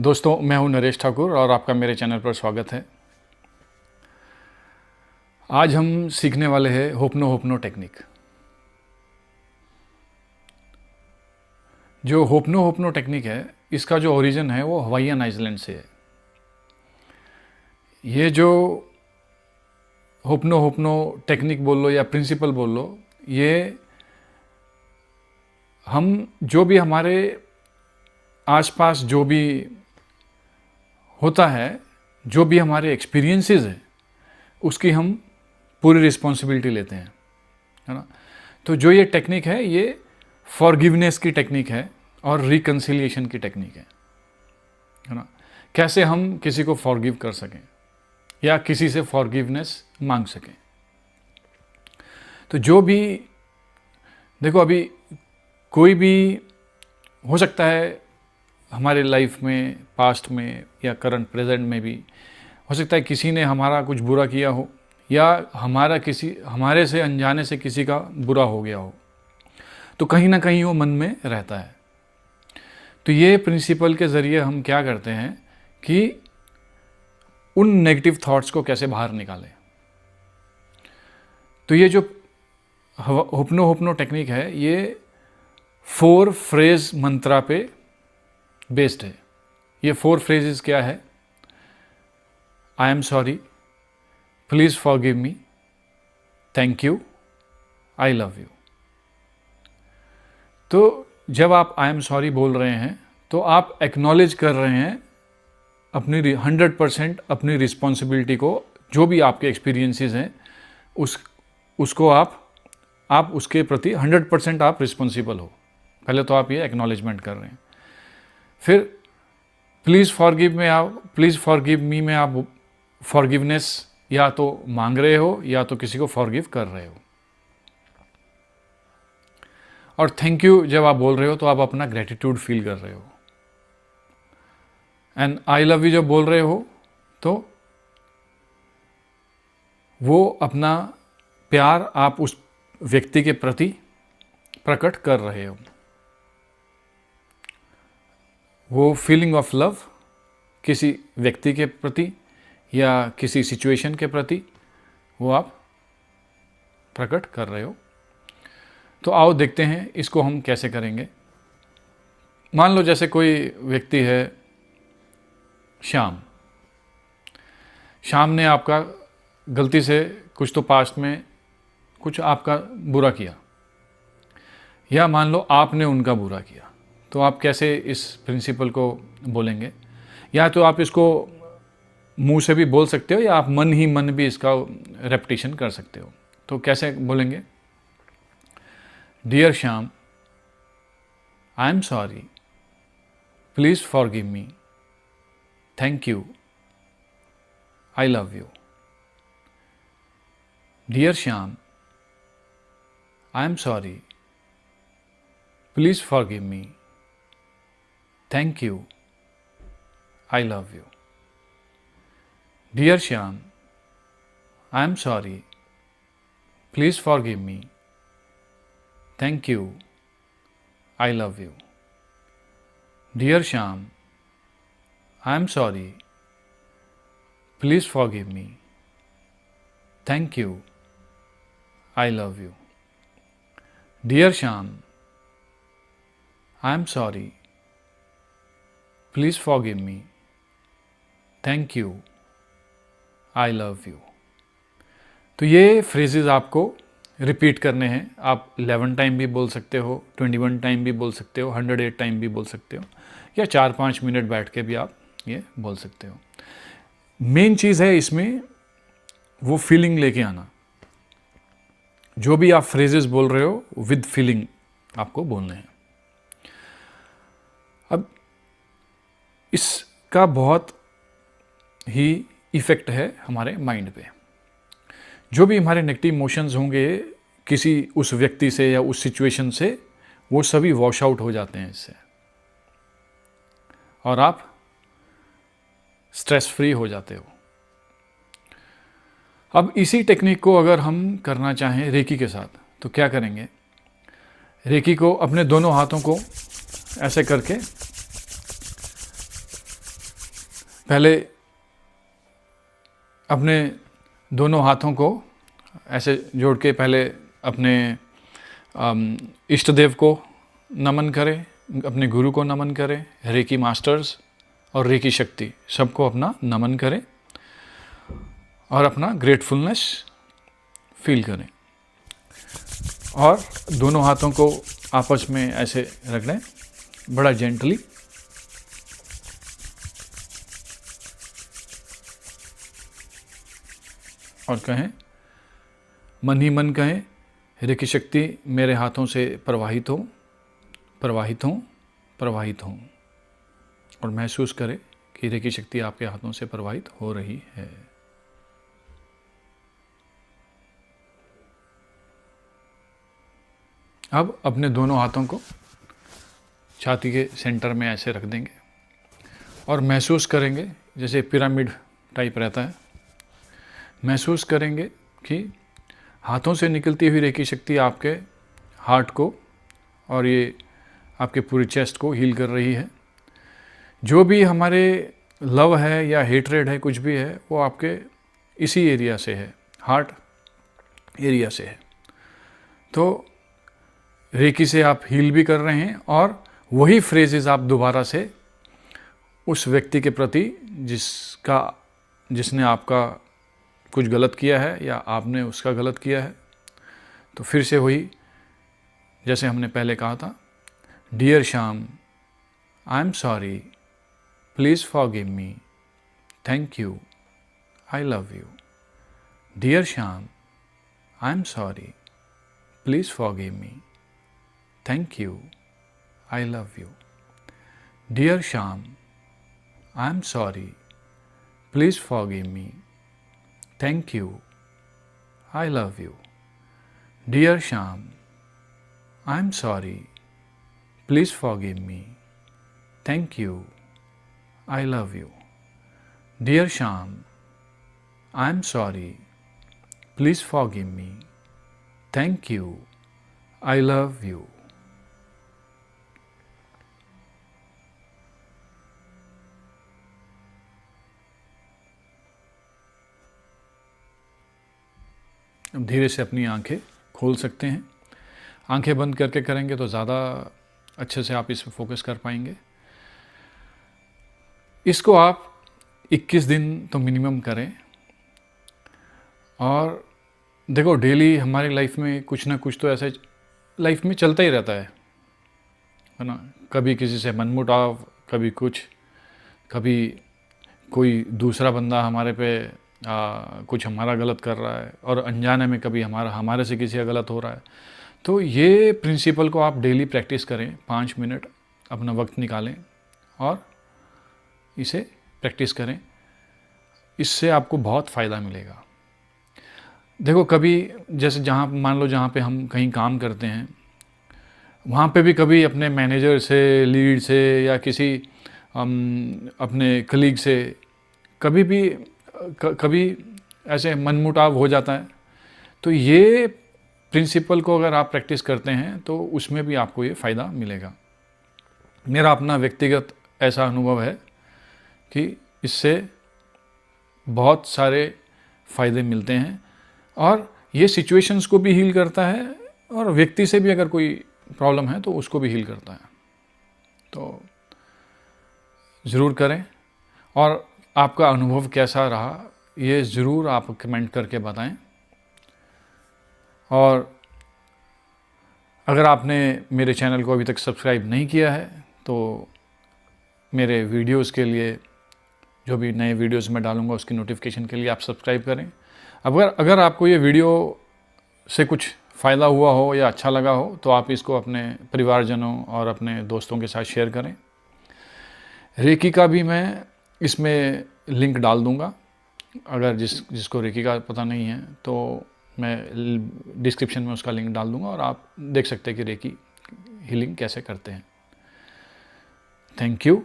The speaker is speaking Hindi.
दोस्तों, मैं हूं नरेश ठाकुर और आपका मेरे चैनल पर स्वागत है। आज हम सीखने वाले हैं होपनो टेक्निक। जो होपनो टेक्निक है, इसका जो ओरिजिन है वो हवाईयन आइलैंड से है। ये जो होपनो टेक्निक बोल लो या प्रिंसिपल बोल लो, ये हम जो भी हमारे आसपास जो भी होता है, जो भी हमारे एक्सपीरियंसेस है, उसकी हम पूरी रिस्पॉन्सिबिलिटी लेते हैं, है ना। तो जो ये टेक्निक है, ये फॉरगिवनेस की टेक्निक है और रिकन्सिलिएशन की टेक्निक है ना। कैसे हम किसी को फॉरगिव कर सकें या किसी से फॉरगिवनेस मांग सकें। तो जो भी देखो, अभी कोई भी हो सकता है हमारे लाइफ में, पास्ट में या करंट प्रेजेंट में भी हो सकता है किसी ने हमारा कुछ बुरा किया हो या हमारे से अनजाने से किसी का बुरा हो गया हो, तो कहीं ना कहीं वो मन में रहता है। तो ये प्रिंसिपल के ज़रिए हम क्या करते हैं कि उन नेगेटिव थॉट्स को कैसे बाहर निकालें। तो ये जो होपनो टेक्निक है, ये 4 फ्रेज मंत्रा पे बेस्ड है। ये 4 फ्रेजेस क्या है? आई am sorry, please forgive me, thank you, I love you. तो जब आप आई एम सॉरी बोल रहे हैं, तो आप एक्नॉलेज कर रहे हैं अपनी 100% अपनी रिस्पॉन्सिबिलिटी को। जो भी आपके एक्सपीरियंसेस हैं, उसको आप उसके प्रति 100% आप रिस्पॉन्सिबल हो। पहले तो आप ये एक्नॉलेजमेंट कर रहे हैं। फिर प्लीज़ फॉरगिव मी में आप फॉरगिवनेस या तो मांग रहे हो या तो किसी को फॉरगिव कर रहे हो। और थैंक यू जब आप बोल रहे हो, तो आप अपना ग्रेटिट्यूड फील कर रहे हो। एंड आई लव यू जब बोल रहे हो, तो वो अपना प्यार आप उस व्यक्ति के प्रति प्रकट कर रहे हो। वो फीलिंग ऑफ लव किसी व्यक्ति के प्रति या किसी सिचुएशन के प्रति वो आप प्रकट कर रहे हो। तो आओ देखते हैं इसको हम कैसे करेंगे। मान लो जैसे कोई व्यक्ति है, श्याम ने आपका गलती से कुछ तो पास्ट में कुछ आपका बुरा किया, या मान लो आपने उनका बुरा किया। तो आप कैसे इस प्रिंसिपल को बोलेंगे? या तो आप इसको मुंह से भी बोल सकते हो या आप मन ही मन भी इसका रेपिटेशन कर सकते हो। तो कैसे बोलेंगे? Dear Shyam, I am sorry, please forgive me, thank you, I love you. Dear Shyam, I am sorry, please forgive me, thank you, I love you. Dear Shyam, I am sorry, please forgive me, thank you, I love you. Dear Shyam, I am sorry, please forgive me, thank you, I love you. Dear Shyam, I am sorry, please forgive me, thank you, I love you. तो ये फ्रेजेस आपको रिपीट करने हैं। आप 11 टाइम भी बोल सकते हो, 21 टाइम भी बोल सकते हो, 108 टाइम भी बोल सकते हो, या 4-5 मिनट बैठ के भी आप ये बोल सकते हो। मेन चीज़ है इसमें वो फीलिंग लेके आना। जो भी आप फ्रेजेस बोल रहे हो, विद फीलिंग आपको बोलने हैं। अब इसका बहुत ही इफ़ेक्ट है हमारे माइंड पे। जो भी हमारे नेगेटिव इमोशंस होंगे किसी उस व्यक्ति से या उस सिचुएशन से, वो सभी वॉश आउट हो जाते हैं इससे, और आप स्ट्रेस फ्री हो जाते हो। अब इसी टेक्निक को अगर हम करना चाहें रेकी के साथ, तो क्या करेंगे? रेकी को अपने दोनों हाथों को ऐसे करके पहले अपने दोनों हाथों को ऐसे जोड़ के पहले अपने इष्ट देव को नमन करें, अपने गुरु को नमन करें, रेकी मास्टर्स और रेकी शक्ति सबको अपना नमन करें और अपना ग्रेटफुलनेस फील करें। और दोनों हाथों को आपस में ऐसे रख लें बड़ा जेंटली। और कहें, मन ही मन कहें, रेकी शक्ति मेरे हाथों से प्रवाहित हो, प्रवाहित हो, प्रवाहित हो। और महसूस करें कि रेकी शक्ति आपके हाथों से प्रवाहित हो रही है। अब अपने दोनों हाथों को छाती के सेंटर में ऐसे रख देंगे और महसूस करेंगे जैसे पिरामिड टाइप रहता है। महसूस करेंगे कि हाथों से निकलती हुई रेकी शक्ति आपके हार्ट को और ये आपके पूरी चेस्ट को हील कर रही है। जो भी हमारे लव है या हेटरेड है, कुछ भी है, वो आपके इसी एरिया से है, हार्ट एरिया से है। तो रेकी से आप हील भी कर रहे हैं और वही फ्रेजेस आप दोबारा से उस व्यक्ति के प्रति जिसने आपका कुछ गलत किया है या आपने उसका गलत किया है, तो फिर से वही जैसे हमने पहले कहा था, dear Shyam, I am sorry, please forgive me, thank you, I love you. Dear Shyam, I am sorry, please forgive me, thank you, I love you. Dear Shyam, I am sorry, please forgive me, thank you, I love you. Dear Sham, I'm sorry, please forgive me, thank you, I love you. Dear Sham, I'm sorry, please forgive me, thank you, I love you. अब धीरे से अपनी आंखें खोल सकते हैं। आंखें बंद करके करेंगे तो ज़्यादा अच्छे से आप इस पर फोकस कर पाएंगे। इसको आप 21 दिन तो मिनिमम करें। और देखो, डेली हमारी लाइफ में कुछ ना कुछ तो ऐसे लाइफ में चलता ही रहता है ना। कभी किसी से मनमुटाव, कभी कुछ, कभी कोई दूसरा बंदा हमारे पे कुछ हमारा गलत कर रहा है और अनजाने में कभी हमारे से किसी का गलत हो रहा है। तो ये प्रिंसिपल को आप डेली प्रैक्टिस करें, 5 मिनट अपना वक्त निकालें और इसे प्रैक्टिस करें। इससे आपको बहुत फ़ायदा मिलेगा। देखो, कभी जैसे जहाँ पे हम कहीं काम करते हैं, वहाँ पे भी कभी अपने मैनेजर से, लीड से या किसी अपने कलीग से कभी ऐसे मनमुटाव हो जाता है। तो ये प्रिंसिपल को अगर आप प्रैक्टिस करते हैं तो उसमें भी आपको ये फ़ायदा मिलेगा। मेरा अपना व्यक्तिगत ऐसा अनुभव है कि इससे बहुत सारे फ़ायदे मिलते हैं और ये सिचुएशंस को भी हील करता है और व्यक्ति से भी अगर कोई प्रॉब्लम है तो उसको भी हील करता है। तो ज़रूर करें और आपका अनुभव कैसा रहा ये ज़रूर आप कमेंट करके बताएं। और अगर आपने मेरे चैनल को अभी तक सब्सक्राइब नहीं किया है तो मेरे वीडियोस के लिए, जो भी नए वीडियोस मैं डालूंगा उसकी नोटिफिकेशन के लिए आप सब्सक्राइब करें। अगर आपको ये वीडियो से कुछ फ़ायदा हुआ हो या अच्छा लगा हो तो आप इसको अपने परिवारजनों और अपने दोस्तों के साथ शेयर करें। रेकी का भी मैं इसमें लिंक डाल दूंगा। अगर जिसको रेकी का पता नहीं है तो मैं डिस्क्रिप्शन में उसका लिंक डाल दूंगा और आप देख सकते हैं कि रेकी हीलिंग कैसे करते हैं। Thank you.